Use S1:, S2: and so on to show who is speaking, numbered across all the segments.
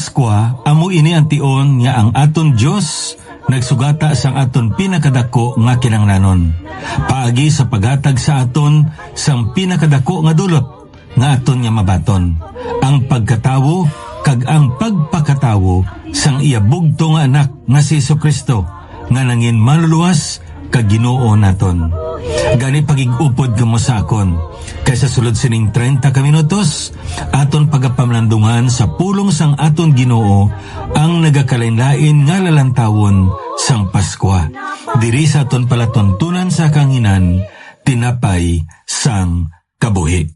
S1: Paskwa, amo ini ang tion nga ang aton Dios nagsugata sang aton pinakadako nga kinahanglanon. Paagi sa paghatag sa aton sang pinakadako nga dulot nga aton nga mabaton. Ang pagkatawo kag ang pagpakatawo sang iya bugto nga anak nga si Jesucristo nga nangin maluluwas kag Ginoo naton. Gani pagigupod kamo sa akon. Kaysa sulod sining 30 ka minutos, aton pagapamlandungan sa pulong sang aton Ginoo ang nagakalain-lain nga lalantawon sang Paskwa. Diri sa aton palatuntunan sa kanginan, tinapay sang kabuhi.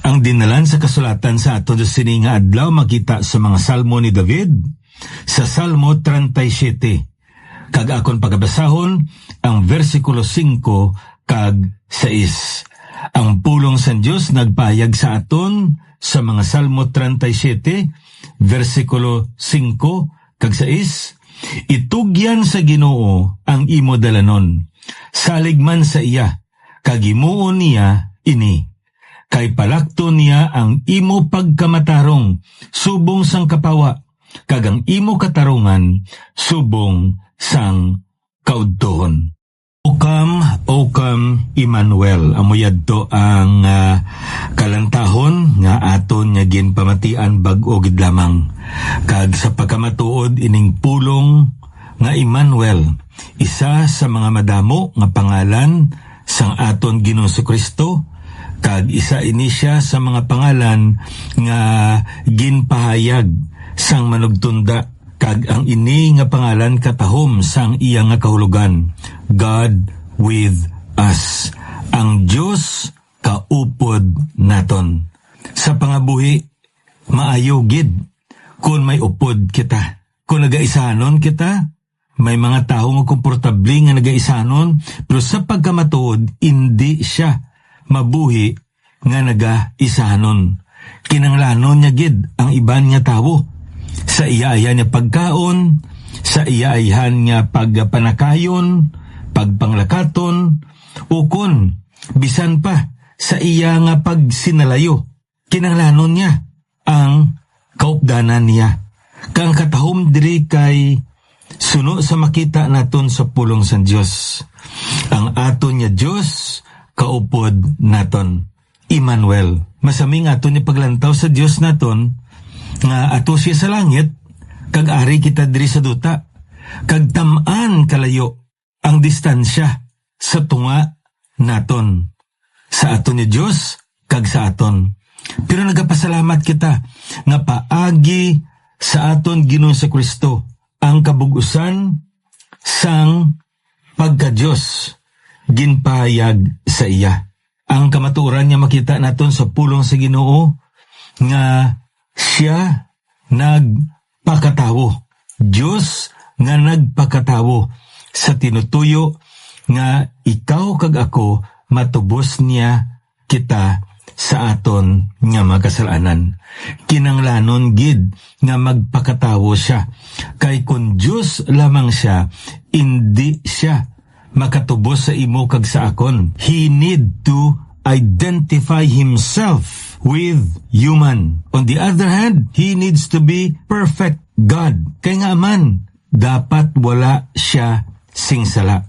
S1: Ang dinalan sa kasulatan sa aton sini nga adlaw makita sa mga salmo ni David sa Salmo 37. Kag akon pagabasahon ang versikulo 5 kag 6. Ang pulong sa Dios nagpayag sa aton sa mga Salmo 37 versikulo 5 kag 6. Itugyan sa Ginoo ang imo dalanon, salig man sa iya, kag himuon niya ini. Kay palakto niya ang imo pagkamatarong, subong sang kapawa, kag ang imo katarungan, subong sang kaudtohon. Okam, Emmanuel, amuyad to ang kalantahon nga aton nga ginpamatian bag-o gid lamang. Kag sa pagkamatuod ining pulong nga Emmanuel, isa sa mga madamo nga pangalan sang aton Ginoong Jesucristo, kag isa ini siya sa mga pangalan nga ginpahayag sang manugtunda. Kag ang ini nga pangalan katahom sang iya nga kahulugan, God with us. Ang Dios kaupod naton. Sa pangabuhi, maayo gid kung may upod kita. Kung nagaisanon kita, may mga tao nga komportable nga nagaisanon, pero sa pagkamatuod, hindi siya mabuhi nga nagaisanon. Kinanglanon niya gid ang iban nga tawo. Sa iya-ayan niya pagkaon, sa iya-ayan niya pagpanakayon, pagpanglakaton, ukon, bisan pa sa iya nga pagsinalayo. Kinanglanon niya ang kaupdanan niya. Kang katahom diri kay suno sa makita naton sa pulong sa Dios. Ang aton niya Dios kaupod naton. Emmanuel, masaming aton ni paglantaw sa Dios naton nga ato siya sa langit, kag ari kita diri sa duta, kag tamaan kalayo ang distansya sa tunga naton, sa aton ni Dios kag sa aton. Pero nagapasalamat kita nga paagi sa aton Ginoong Jesucristo ang kabugusan sang pagka-Dios ginpahayag sa iya. Ang kamatuoran niya makita naton sa pulong sa Ginoo nga siya nagpakatawo. Diyos nga nagpakatawo sa tinutuyo nga ikaw kag ako matubos niya kita sa aton nga makasalanan. Kinanglanon gid nga magpakatawo siya. Kay kung Diyos lamang siya, hindi siya makatubos sa imo kag sa akon. He need to identify himself with human. On the other hand, he needs to be perfect God. Kaya nga man, dapat wala siya singsala.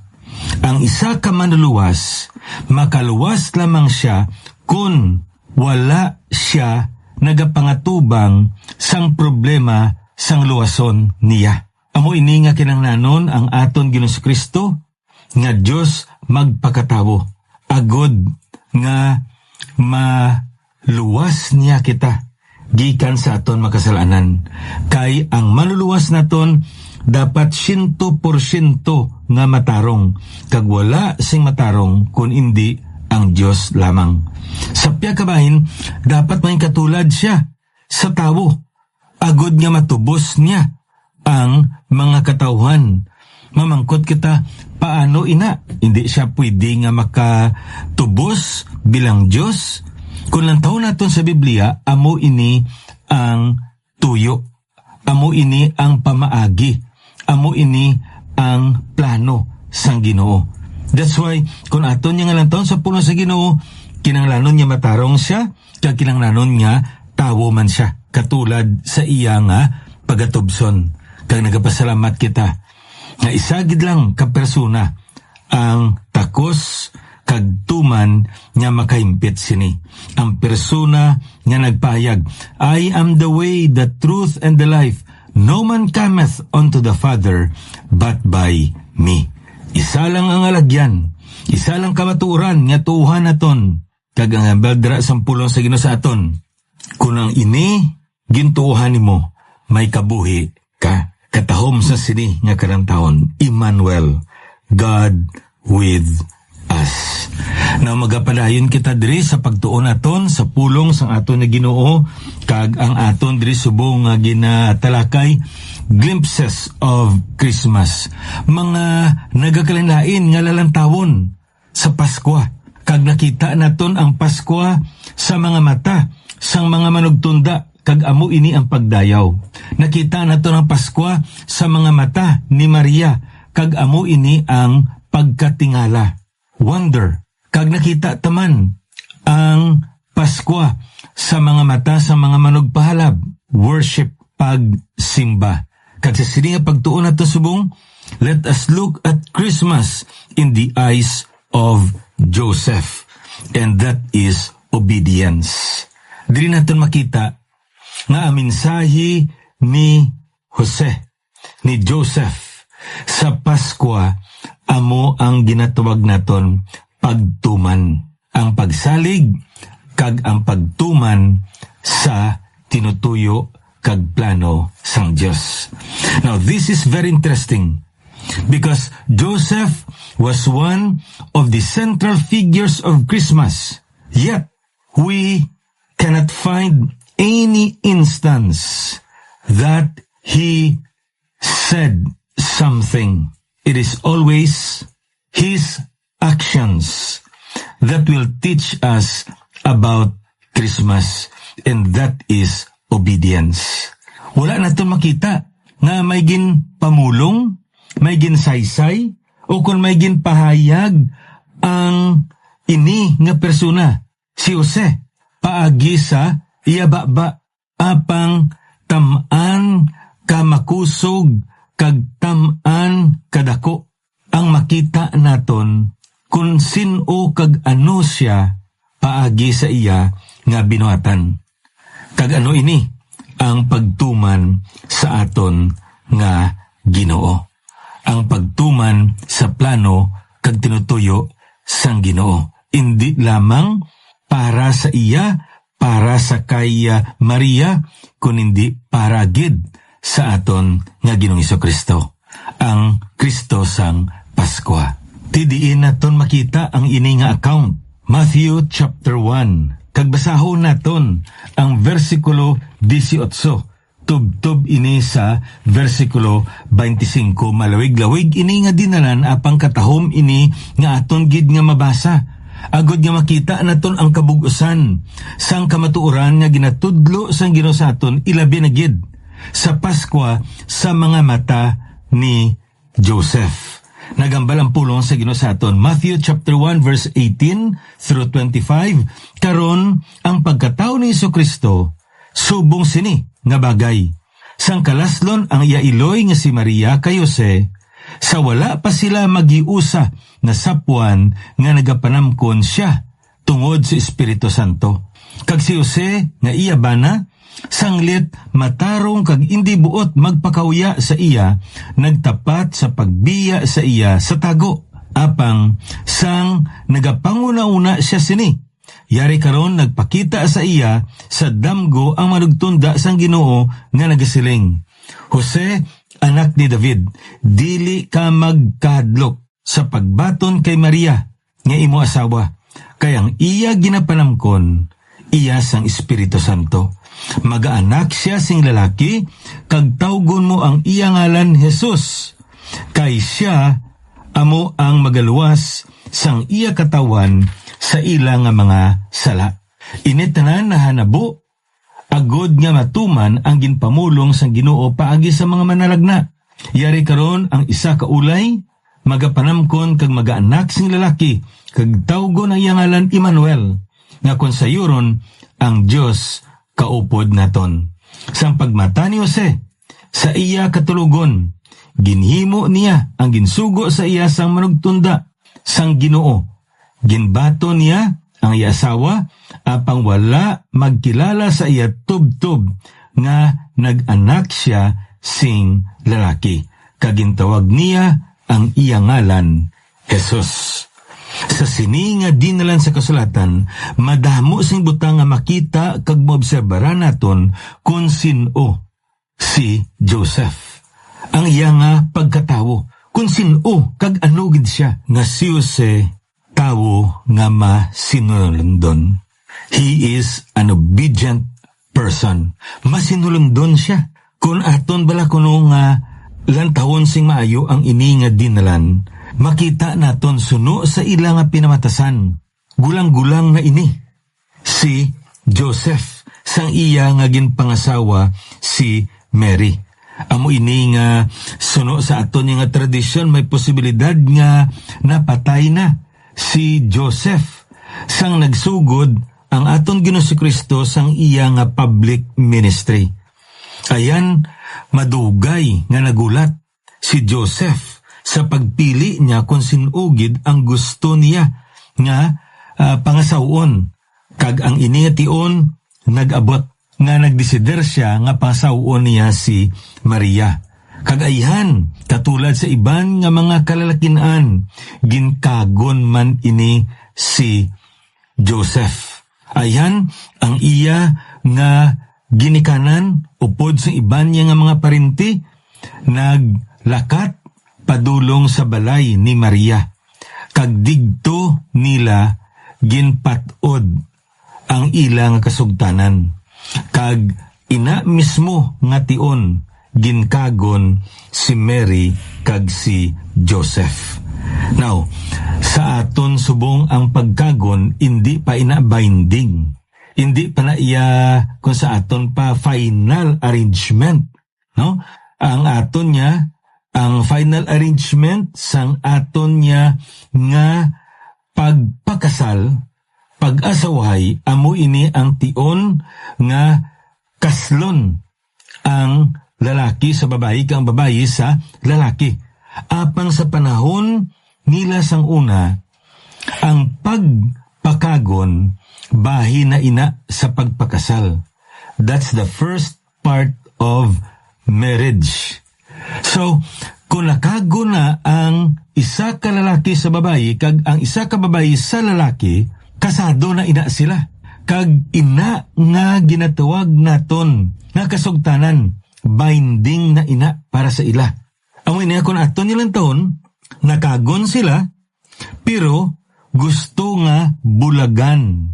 S1: Ang isa ka manluluwas, makaluwas lamang siya kung wala siya nagapangatubang sang problema sang luwason niya. Amo ini nga kinahanglanon ang aton Ginoong Jesucristo nga Dios magpakatawo. Agod nga luwas niya kita gikan sa aton makasalanan. Kay ang manluluwas naton dapat 100% nga matarong, kag wala sing matarong kung hindi ang Dios lamang. Sa piya kabahin, dapat may katulad siya sa tawo. Agod nga matubos niya ang mga katawhan. Mamangkot kita, paano ina? Hindi siya pwede nga makatubos bilang Diyos. Kung lang taon natin sa Biblia, amo ini ang tuyo. Amo ini ang pamaagi. Amo ini ang plano sang Ginoo. That's why, kung aton niya nga lang taon sa puno sa Ginoo, kinanglanon niya matarong siya, kaya kinanglanon niya tawo man siya. Katulad sa iya nga pagatubson. Kag nagapasalamat kita nga isagid lang ka persona ang takos kag tuman nga makaimpit sini. Ang persona nga nagpahayag, I am the way, the truth, and the life. No man cometh unto the Father but by me. Isa lang ang alagyan, isa lang kamatuoran nga tuuhan naton. Kag ang baldra sampulong sa Ginoo sa aton. Kunang ini gintuuhan nimo, may kabuhi ka. Katahom sa sini nga karantahon, Emmanuel, God with us. Na magapadayon kita diri sa pagtuon aton sa pulong sang aton na Ginoo, kag ang aton diri subong nga ginatalakay, glimpses of Christmas. Mga nagakalain-lain nga lalantawon sa Pasko. Kag nakita naton ang Pasko sa mga mata sang mga manugtunda, kag amo ini ang pagdayaw. Nakita naton ang Pasko sa mga mata ni Maria, kag amo ini ang pagkatingala. Wonder. Kag nakita taman ang Pasko sa mga mata sa mga manugpahalab. Worship, pagsimba. Kag sa sininga pagtuon nato subong, let us look at Christmas in the eyes of Joseph. And that is obedience. Dili naton makita nga ang mensahe ni Jose, ni Joseph sa Pasko, amo ang ginatawag naton pagtuman. Ang pagsalig kag ang pagtuman sa tinutuyo kag plano sang Dios. Now this is very interesting because Joseph was one of the central figures of Christmas. Yet we cannot find any instance that he said something. It is always his actions that will teach us about Christmas, and that is obedience. Wala natin makita nga may gin pamulong, may gin saysay, o kung may gin pahayag ang ini nga persona, si Jose, paagi sa iyababa apang tamaan ka makusog kag tamaan kadako. Ang makita naton kung sino kag ano siya paagi sa iya nga binuhatan. Kag ano ini ang pagtuman sa aton nga Ginoo. Ang pagtuman sa plano kag tinutuyo sang Ginoo. Hindi lamang para sa iya, para sa kay Maria, kun hindi para gid sa aton nga Ginoong Hesukristo, ang Kristo sang Pasko. Tidiin naton makita ang ini nga account. Matthew chapter 1. Kagbasahon naton ang versikulo 18. Tub-tub ini sa versikulo 25. Malawig-lawig ini nga dinalan apang katahom ini nga aton gid nga mabasa. Agod nga makita naton ang kabug-usan sang kamatuoran nga ginatudlo sang Ginoo sa aton, ilabi na gid sa Pasko sa mga mata ni Joseph. Nagambal ang pulong sa Ginoo sa aton. Matthew chapter 1 verse 18 through 25. Karon ang pagkatao ni Hesukristo subong sini nga bagay. Sang kalaslon ang iya iloy nga si Maria kay Jose, sa wala pa sila magiusa na sapwan nga nagapanamkon siya tungod sa Espiritu Santo. Kag si Jose nga iya bana, sanglit matarong kag indi buot magpakauya sa iya, nagtapat sa pagbiya sa iya sa tago. Apang sang nagapanguna-una siya sini, yari karon nagpakita sa iya sa damgo ang manugtunda sang Ginoo nga nagasiling, Jose, anak ni David, dili ka magkahadlok sa pagbaton kay Maria nga imo asawa, kay ang iya ginapanamkon, iya sang Espiritu Santo. Magaanak siya sing lalaki, kag tawgon mo ang iya ngalan Jesus, kay siya amo ang magaluwas sang iya katawan sa ilang mga sala. Initanan na hanabo, agod nga matuman ang ginpamulong sang Ginoo paagi sa mga manalagna. Yari karon ang isa ka ulay, magapanamkon kag magaanak sing lalaki, kag tawgon ang iya ngalan Emmanuel, nga kon sayuron ang Dios kaupod naton. Sang pagmata ni Jose, sa iya katulugon. Ginhimo niya ang ginsugo sa iya sang manugtunda sang Ginoo. Ginbato niya ang iya asawa apang wala magkilala sa iya tubtub nga nag-anak siya sing lalaki. Kagintawag niya ang iya ngalan, Jesus. Sa sini nga dinalan sa kasulatan, madamo sing butang nga makita kag maobserbara naton kung sino si Joseph. Ang iya nga pagkatawo, kung sino kag ano gid siya nga si Jose, tawo nga masinulundon. He is an obedient person. Masinulundon siya. Kung aton bala kuno nga lantawon sing maayo ang ini nga dinalan, makita naton suno sa ila nga pinamatasan. Gulang-gulang na ini. Si Joseph, sang iya nga ginpangasawa si Mary. Amo ini nga suno sa aton nga tradisyon, may posibilidad nga napatay na si Joseph sang nagsugod ang aton Ginoo si Kristo sang iya nga public ministry. Ayan, madugay nga nagulat si Joseph sa pagpili niya kung sinugid ang gusto niya nga pangasawon. Kag ang iniation nag-abot nga nagdesider siya nga pangasawon niya si Maria. Kag ayhan, katulad sa iban nga mga kalalakinan, ginkagon man ini si Joseph. Ayhan, ang iya nga ginikanan upod sa iban niya nga mga parinti, naglakat padulong sa balay ni Maria. Kag digto nila ginpatod ang ilang kasugtanan. Kag ina mismo nga tion ginkagon si Mary kag si Joseph. Now, sa aton subong ang pagkagon, hindi pa ina binding. Hindi pa na iya kung sa aton pa final arrangement. No? Ang aton niya, ang final arrangement sang aton niya nga pagpakasal, pag-asawahay, amo ini ang tion nga kaslon ang lalaki sa babayi kang babayi sa lalaki. Apang sa panahon nila sang una, ang pagpakagon bahin na ina sa pagpakasal. That's the first part of marriage. So, kung nakago na ang isa ka lalaki sa babayi, kag ang isa ka babayi sa lalaki, kasado na ina sila. Kag ina nga ginatawag naton nga kasugtanan, binding na ina para sa ila. Ang ina kung aton nilang taon, nakagon sila, pero gusto nga bulagan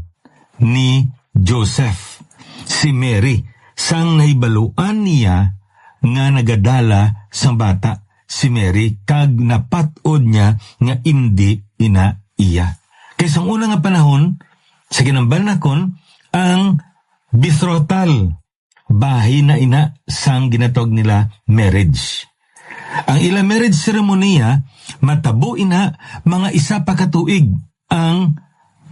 S1: ni Joseph si Mary sang nahibaluan niya nga nagadala sang bata si Mary, kag napatod niya nga hindi ina iya. Kaya sa unang nga panahon, sa ginambanakon, ang betrothal, bahin na ina sang ginatawag nila marriage. Ang ilang marriage ceremony, matabo ina mga isa pa katuig ang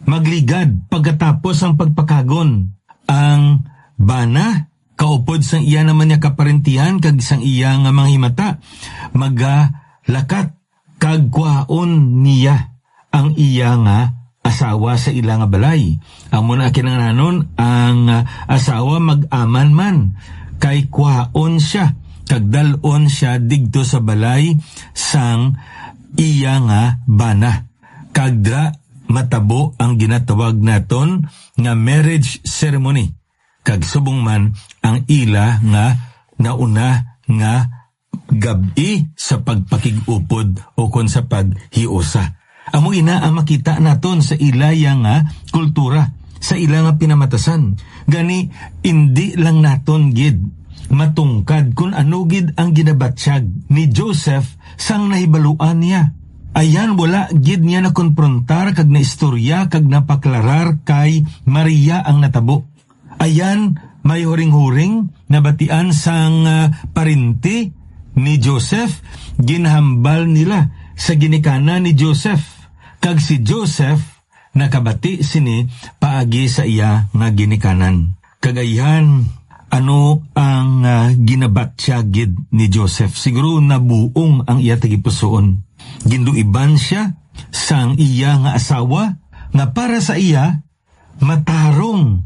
S1: magligad pagkatapos ang pagpakagon. Ang bana, kaupod sang iya naman niya kaparentihan, kag sang iya nga mga himata, magalakat kag kwaon niya ang iya nga asawa sa ila nga balay. Amo na kinanglanon, ang asawa mag-aman man, kay kwaon siya, kag dalon siya digto sa balay sang iya nga bana. Kagdra matabo ang ginatawag naton nga marriage ceremony. Kag subong man ang ila nga nauna nga gabi sa pagpakigupod o kon sa paghiusa. Amo ina ang makita naton sa ilaya nga kultura, sa ila nga pinamatasan. Gani, hindi lang naton gid matungkad kung ano gid ang ginabatsyag ni Joseph sang nahibaluan niya. Ayan, wala gid niya na konfrontar kag na istorya kag napaklarar kay Maria ang natabo. Ayan, may huring-huring nabatian sang parinti ni Joseph, ginhambal nila sa ginikana ni Joseph. Kag si Joseph nakabati sini paagi sa iya nga ginikanan. Kagayan, ano ang ginabatsyagid ni Joseph. Siguro nabuong ang iya tagipusoon. Ginduiban siya sang iya nga asawa nga para sa iya matarong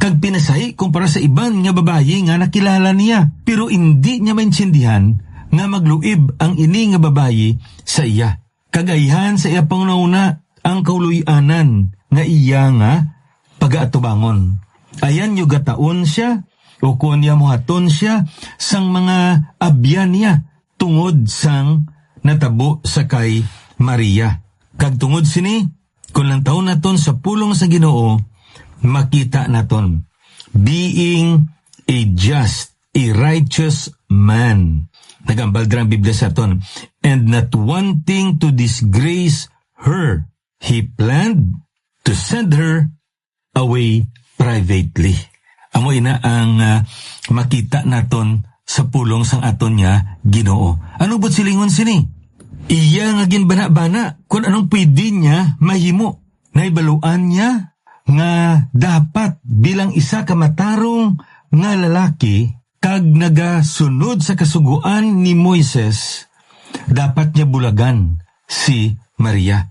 S1: kag pinasahi kumpara sa iban nga babayi nga nakilala niya. Pero hindi niya maintindihan nga magluib ang ini nga babayi sa iya. Kagayan sa iya pangunauna ang kauluyanan nga iya nga pag-aatubangon. Ayan yung gataon siya o kung niya muhaton siya sang mga abyan niya tungod sang natabo sa kay Maria. Kag tungod sini, kung lang taon naton sa pulong sa Ginoo, makita naton being a just, a righteous man. Nagambal drang Biblia sa aton. And not wanting to disgrace her, he planned to send her away privately. Amo ina ang makita naton sa pulong sang aton niya Ginoo. Ano ba't silingon sini? Iya nga ginbana-bana kung anong pwede niya mahimo. Naibaluan niya nga dapat bilang isa ka matarong nga lalaki kag nagasunod sa kasuguan ni Moises, dapat niya bulagan si Maria.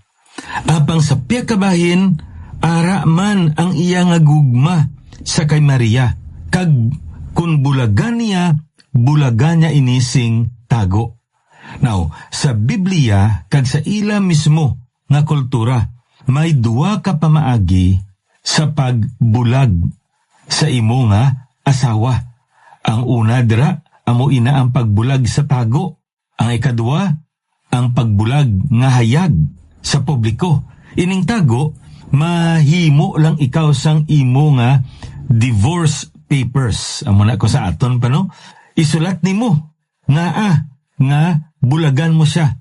S1: Apang sa piya kabahin, ara man ang iya nga gugma sa kay Maria. Kag kung bulagan niya inising tago. Now, sa Biblia, kag sa ila mismo nga kultura, may duwa ka pamaagi sa pagbulag sa imo nga asawa. Ang una dira, amo ina ang pagbulag sa tago. Ang ikadua, ang pagbulag nga hayag sa publiko. Ining tago, mahimo lang ikaw sang imo nga divorce papers. Amo na ko sa aton pa no? Isulat nimo nga bulagan mo siya.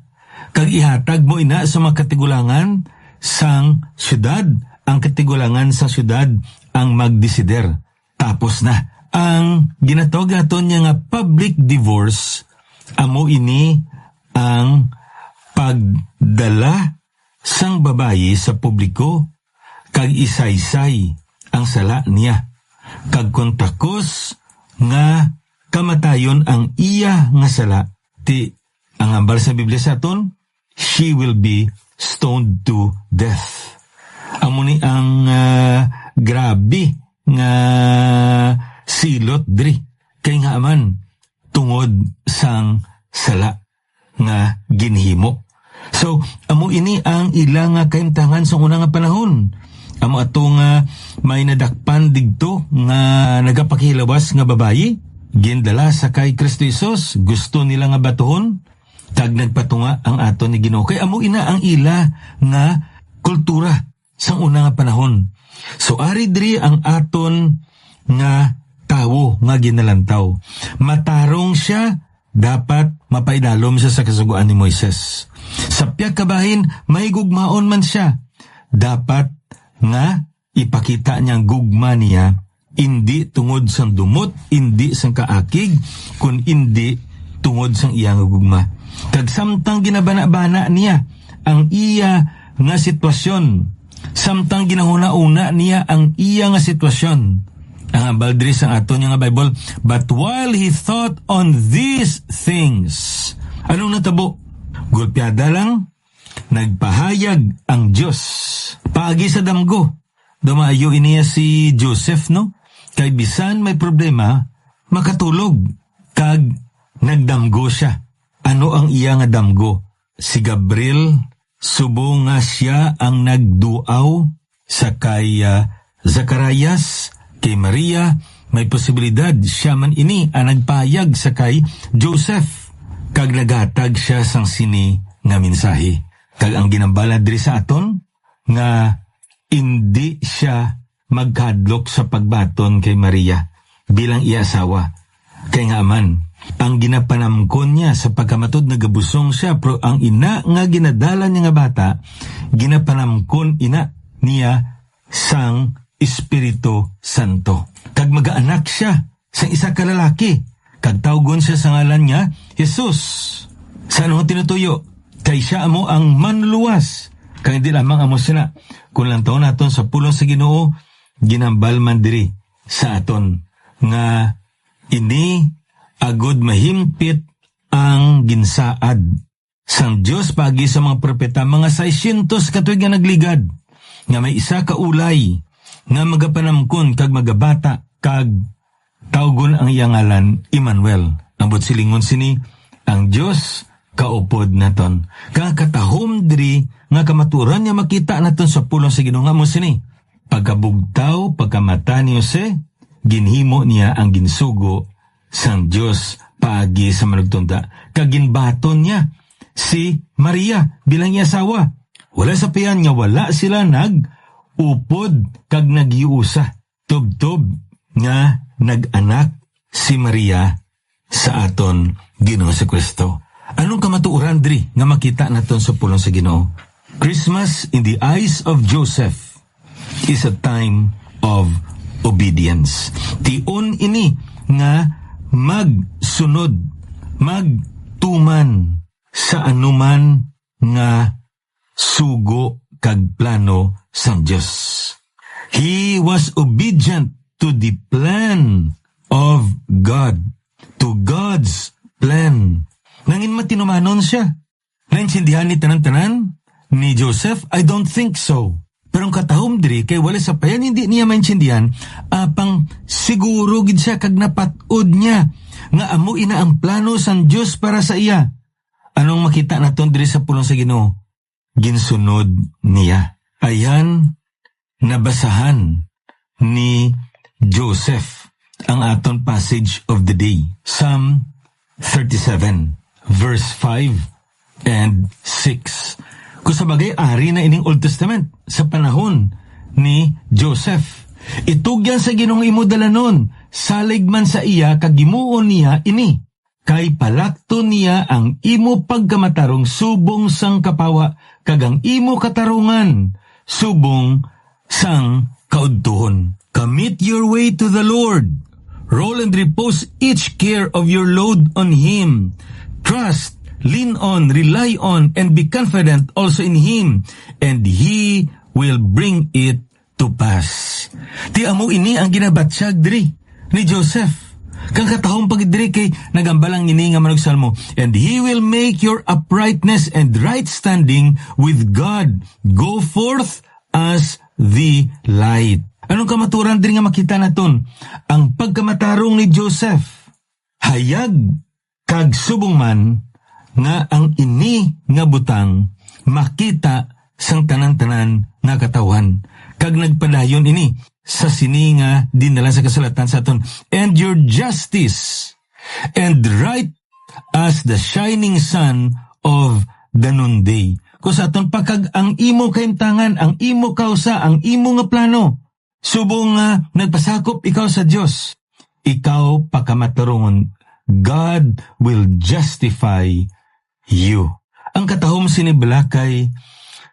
S1: Kag ihatag mo ina sa mga katigulangan sang syudad. Ang katigulangan sa syudad ang magdesider. Tapos na. Ang ginatawag naton niya nga public divorce, amo ini ang pagdala sang babayi sa publiko kag isaysay ang sala niya. Kag kontakos nga kamatayon ang iya nga sala, ti ang ambal sa Biblia sa aton, she will be stoned to death. Amo ni ang grabe nga silot diri kay nga aman tungod sang sala nga ginhimo. So amo ini ang ila nga kaimtangan sa una nga panahon. Amo ato nga may nadakpan digto nga nagapakilabas nga babayi gindala sa kay Kristo Jesus, gusto nila nga batuhon kag nagpatunga ang ato ni Ginoo. Kay amo ina ang ila nga kultura sa una nga panahon. So ari diri ang aton nga tawo nga ginalantaw. Matarong siya, dapat mapaidalom siya sa kasuguan ni Moises. Sa piyak kabahin, may gugmaon man siya. Dapat nga ipakita niyang gugma niya, hindi tungod sang dumot, hindi sang kaakig, kun hindi tungod sang iyang gugma. Kag samtang ginabana-bana niya ang iya nga sitwasyon, samtang ginahuna-una niya ang iya nga sitwasyon. Ang abaldri sa aton nga Bible, but while he thought on these things, anong natabo? Gulpiada lang, nagpahayag ang Diyos. Paagi sa damgo, dumayo iniya si Joseph, no? Kay bisan may problema, makatulog. Kag nagdamgo siya. Ano ang iya nga damgo? Si Gabriel, subo nga siya ang nagduaw sa kay Zacarias, kay Maria, may posibilidad siya man ini ang nagpahayag sa kay Joseph. Kag nagatag siya sang sini nga mensahe. Kag ang ginambala diri sa aton, nga hindi siya magkadlok sa pagbaton kay Maria bilang iya asawa. Kay nga man, ang ginapanamkon niya sa pagkamatod nagabusong siya, pero ang ina nga ginadala niya nga bata, ginapanamkon ina niya sang Espiritu Santo. Kag mag-aanak siya sa isa ka lalaki. Kag tawgon siya sa ngalan niya, Jesus. Saan mo tinutuyo? Kay siya amo ang manluwas. Kag hindi lamang amo sina. Kung lang taon naton sa pulong sa Ginoo, ginambal man diri sa aton nga Ini agud mahimpit ang ginsaad sang Dios pagi sa mga propeta, mga 600 katuig nga nagligad, nga may isa ka ulay nga magapanamkon kag magabata kag tawgon ang iyang ngalan Emmanuel. Ambot silingon sini ang Dios kaupod naton. Kakatahom diri nga kamaturan niya makita naton sa pulong sa Ginoo nga mo sini. Pagkabugtaw, pagkamata ni Jose, ginhimo niya ang ginsugo sang Dios paagi sa manugtunda. Kaginbaton niya si Maria bilang iya asawa. Wala sa piyan nga wala sila nag-upod kag nagiusa. Tub-tub nga nag-anak si Maria sa aton Ginoo si Kristo. Anong kamatuoran diri nga makita naton sa pulong sa Ginoo? Christmas in the eyes of Joseph is a time of obedience. Tion ini nga magsunod, magtuman sa anuman nga sugo kag plano sang Dios. He was obedient to the plan of God, to God's plan. Nangin matinumanon siya. Naintindihan ni tanan-tanan ni Joseph? I don't think so. Pero ang katahom diri kay wala sa payan hindi niya maintindihan, apang siguro gid siya kag napatod niya nga amo ina ang plano sang Dios para sa iya. Anong makita naton diri sa pulong sa Ginoo? Ginsunod niya. Ayan nabasahan ni Joseph ang aton passage of the day. Psalm 37 verse 5 and 6. Kung sa bagay, ari na ining Old Testament sa panahon ni Joseph. Itugyan sa Ginoong imo dalanon, salig man sa iya, kagimuon niya ini. Kay palakto niya ang imo pagkamatarong subong sang kapawa, kagang imo katarungan, subong sang kaudtuhon. Commit your way to the Lord. Roll and repose each care of your load on Him. Trust, lean on, rely on, and be confident also in Him, and He will bring it to pass. Ti amo ini ang ginabatsyag diri ni Joseph. Kang katahong pagidiri kay nagambalang ini nga manugsalmo, and He will make your uprightness and right standing with God go forth as the light. Anong kamaturan diri nga makita naton? Ang pagkamatarong ni Joseph, hayag kag subong man nga ang ini nga butang makita sang tanan-tanan nga katawan. Kag nagpadayon ini sa sini nga dinala sa kasulatan sa aton, and your justice and right as the shining sun of the noonday. Kung sa aton pagkag ang imo kaimtangan, ang imo kausa, ang imo nga plano, subong nga nagpasakop ikaw sa Dios, ikaw pakamatarungon, God will justify you. Ang katahom sinibla kay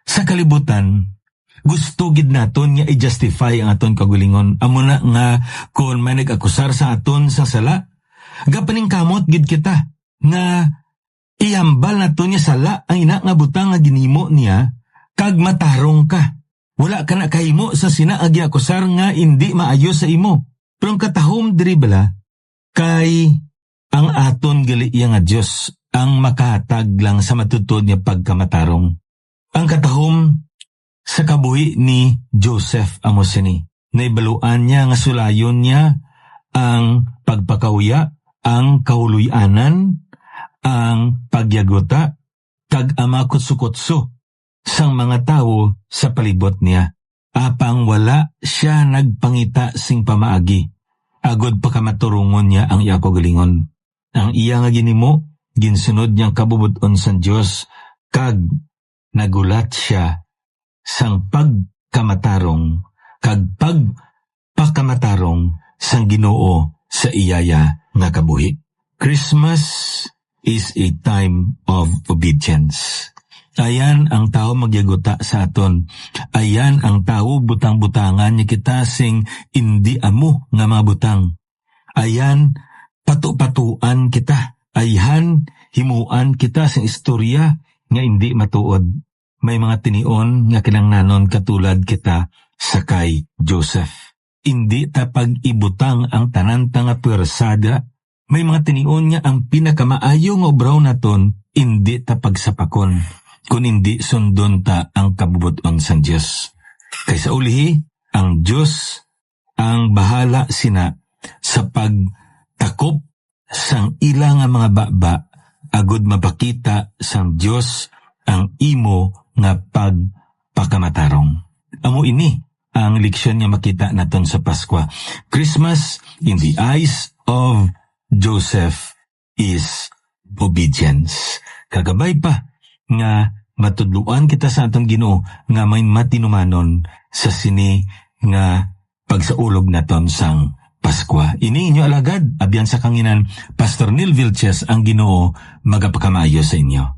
S1: sa kalibutan, gusto gid naton nga i-justify ang aton kagulingon. Amo na nga kung may nag-akusar sa aton sa sala, gapaning kamot gid kita nga ihambal naton niya sala ang ina nga butang nga ginimo niya kag matarong ka. Wala ka na kahimo sa sinaagi akusar nga hindi maayo sa imo. Pero ang katahom diri bala kay ang aton gali iya nga Dios ang makahatag lang sa matutod niya pagkamatarong. Ang katahom sa kabuhi ni Joseph amo sini, naibaluan niya nga sulayon niya ang pagpakauya, ang kahuluy-anan, ang pagyagota, kag amakutso-kutso sang mga tao sa palibot niya. Apang wala siya nagpangita sing pamaagi. Agod pakamaturungon niya ang iya kagalingon. Ang iya nga ginimo, ginsunod niyang kabubuton sa Diyos, kag nagulat siya sang pagkamatarong, kag pagpakamatarong sang Ginoo sa iyaya nga kabuhi. Christmas is a time of obedience. Ayan ang tao magyaguta sa aton. Ayan ang tao butang-butangan niya kita sing indi amo nga mga butang. Ayan patu-patuan kita. Ayan himuan kita sing istorya nga indi matuod. May mga tinion nga kinangnanon katulad kita sa kay Joseph. Indi ta pag-ibutang ang tananta nga pwersada. May mga tinion niya ang pinakamaayo nga obraw naton, indi ta pagsapakon, kung hindi sundon ta ang kabubuton sa Diyos. Kaysa ulihi, ang Diyos ang bahala sina sa pagtakop sang ilang nga mga baba, agud mapakita sang Diyos ang imo nga pagpakamatarong. Amo ini ang leksyon nga makita naton sa Pasko. Christmas in the eyes of Joseph is obedience. Kagabay pa nga matudluan kita sa atong Ginoo nga may matinumanon sa sini nga pagsaulog naton sang Pasko. Ini inyo alagad, abyan sa kanginan, Pastor Neil Vilches, ang Ginoo magapakamayo sa inyo.